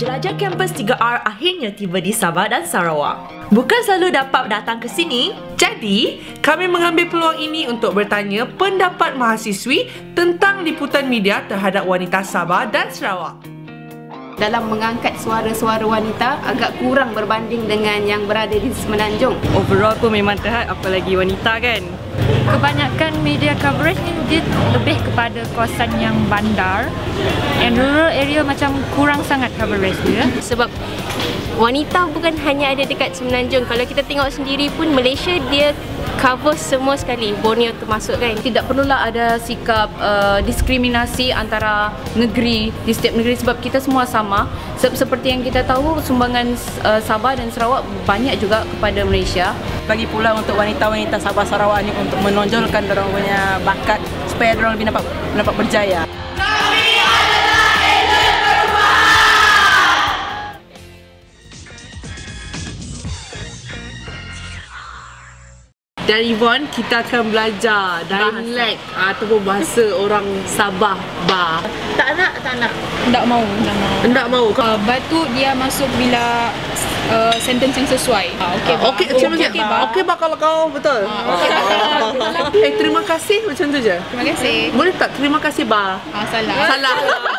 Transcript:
Jelajah kampus 3R akhirnya tiba di Sabah dan Sarawak. Bukan selalu dapat datang ke sini, jadi kami mengambil peluang ini untuk bertanya pendapat mahasiswi tentang liputan media terhadap wanita Sabah dan Sarawak. Dalam mengangkat suara-suara wanita agak kurang berbanding dengan yang berada di Semenanjung. Overall pun memang terhad, apalagi wanita kan. Kebanyakan media coverage ni dia lebih kepada kawasan yang bandar, and rural area macam kurang sangat coverage dia. Sebab wanita bukan hanya ada dekat Semenanjung. Kalau kita tengok sendiri pun Malaysia dia cover semua sekali, Borneo termasuk kan. Tidak perlulah ada sikap diskriminasi antara negeri di setiap negeri sebab kita semua sama. Seperti yang kita tahu, sumbangan Sabah dan Sarawak banyak juga kepada Malaysia. Bagi pula untuk wanita-wanita Sabah Sarawak ni untuk menonjolkan dorang punya bakat supaya dorang lebih dapat berjaya. Dari Yvonne, kita akan belajar dialek ataupun bahasa orang Sabah Bah. Tak nak. Tak mau. Enggak mau. Batu dia masuk bila sentence yang sesuai. Okey bah kalau kau betul. Terima kasih macam tu je. Terima kasih. Boleh tak terima kasih bah? Salah.